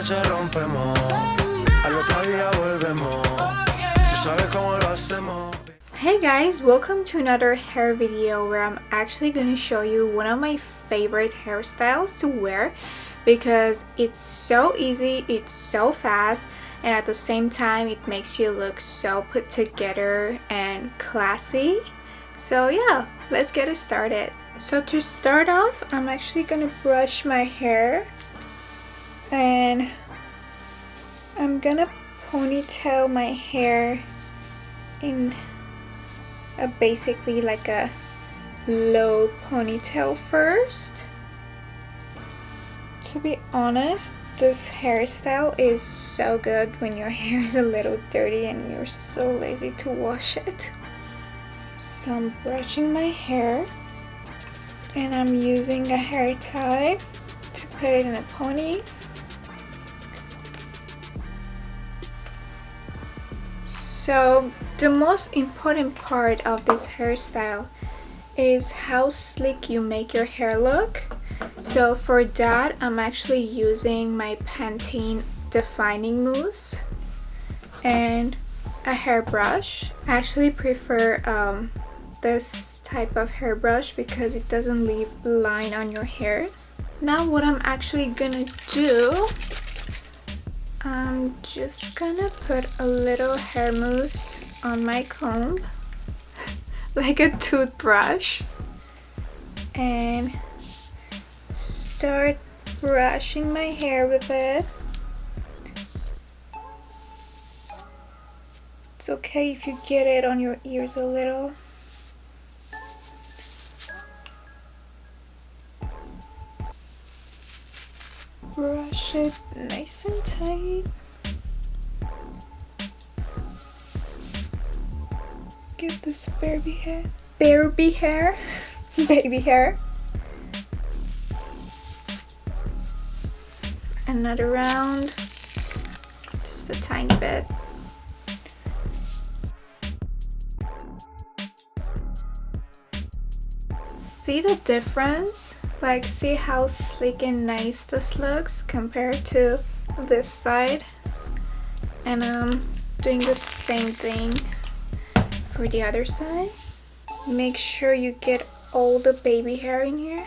noche rompemos, al otro día volvemos. Tú sabes cómo lo hacemos. Hey guys, welcome to another hair video where I'm actually going to show you one of my favorite hairstyles to wear because it's so easy, it's so fast, and at the same time it makes you look so put together and classy. So yeah, let's get it started. So to start off, I'm actually gonna brush my hair and I'm gonna ponytail my hair in basically like a low ponytail first. To be honest, this hairstyle is so good when your hair is a little dirty and you're so lazy to wash it. So I'm brushing my hair and I'm using a hair tie to put it in a pony. So the most important part of this hairstyle is how sleek you make your hair look. So for that, I'm actually using my Pantene defining mousse and a hairbrush. I actually prefer this type of hairbrush because it doesn't leave line on your hair. Now what I'm actually gonna do, I'm just gonna put a little hair mousse on my comb like a toothbrush and start brushing my hair with it. It's okay if you get it on your ears a little. Brush it nice and tight. Give this baby hair. Another round, just a tiny bit. See the difference? Like, see how sleek and nice this looks compared to this side? And I'm doing the same thing for the other side. Make sure you get all the baby hair in here.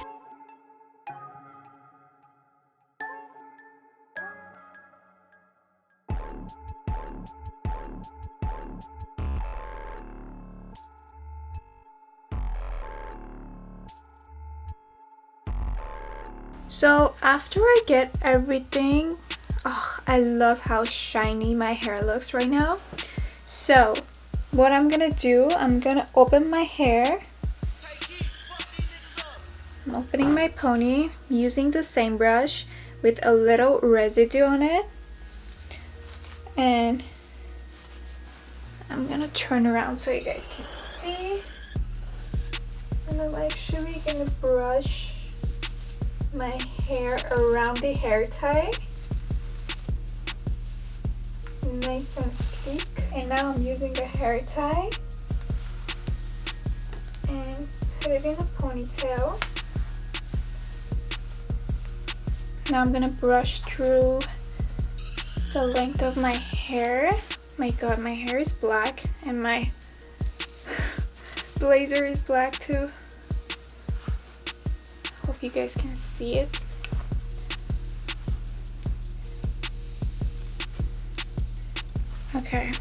So after I get everything, I love how shiny my hair looks right now. So what I'm gonna do, I'm gonna open my hair. I'm opening my pony using the same brush with a little residue on it. And I'm gonna turn around so you guys can see. And I'm actually gonna brush my hair around the hair tie, nice and sleek. And now I'm using the hair tie and put it in a ponytail. Now I'm gonna brush through the length of my hair. My god, my hair is black and my blazer is black too. Hope you guys can see it. Okay,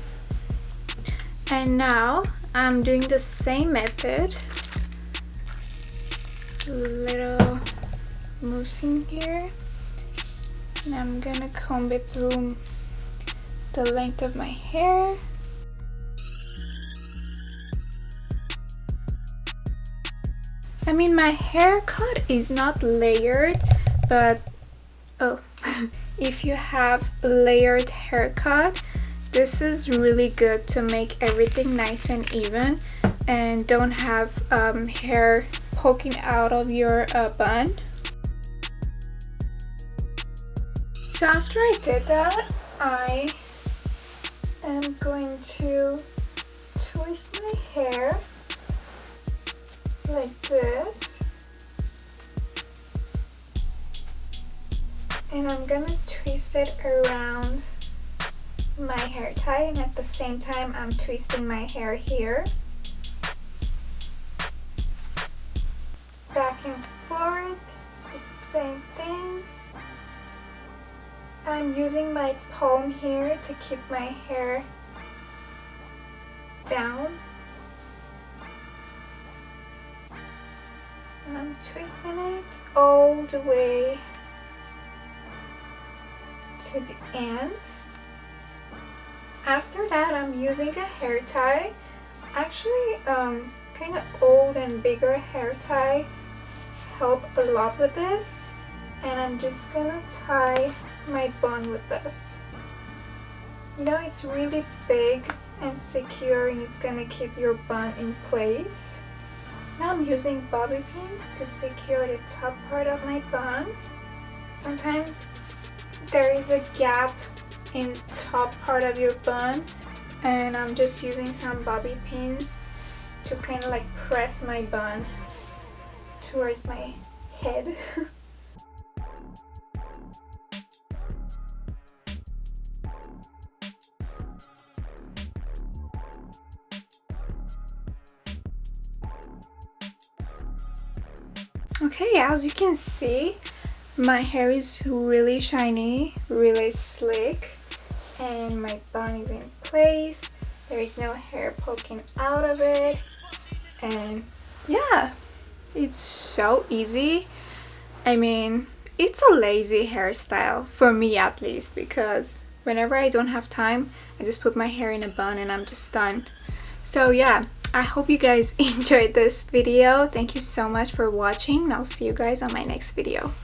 and now I'm doing the same method. Little mousse in here, and I'm gonna comb it through the length of my hair. I mean, my haircut is not layered, but if you have a layered haircut, this is really good to make everything nice and even and don't have hair poking out of your bun. So after I did that, I am going to twist my hair like this and I'm gonna twist it around my hair tie, and at the same time I'm twisting my hair here, back and forth, the same thing. I'm using my palm here to keep my hair down, and I'm twisting it all the way to the end. After that, I'm using a hair tie, actually kind of old and bigger hair ties help a lot with this, and I'm just gonna tie my bun with this. You know, it's really big and secure, and it's gonna keep your bun in place. Now I'm using bobby pins to secure the top part of my bun. Sometimes there is a gap in the top part of your bun, and I'm just using some bobby pins to kind of like press my bun towards my head. Okay, as you can see, my hair is really shiny, really slick, and my bun is in place. There is no hair poking out of it, and yeah, it's so easy. I mean, it's a lazy hairstyle, for me at least, because whenever I don't have time, I just put my hair in a bun and I'm just done. So yeah, I hope you guys enjoyed this video. Thank you so much for watching, and I'll see you guys on my next video.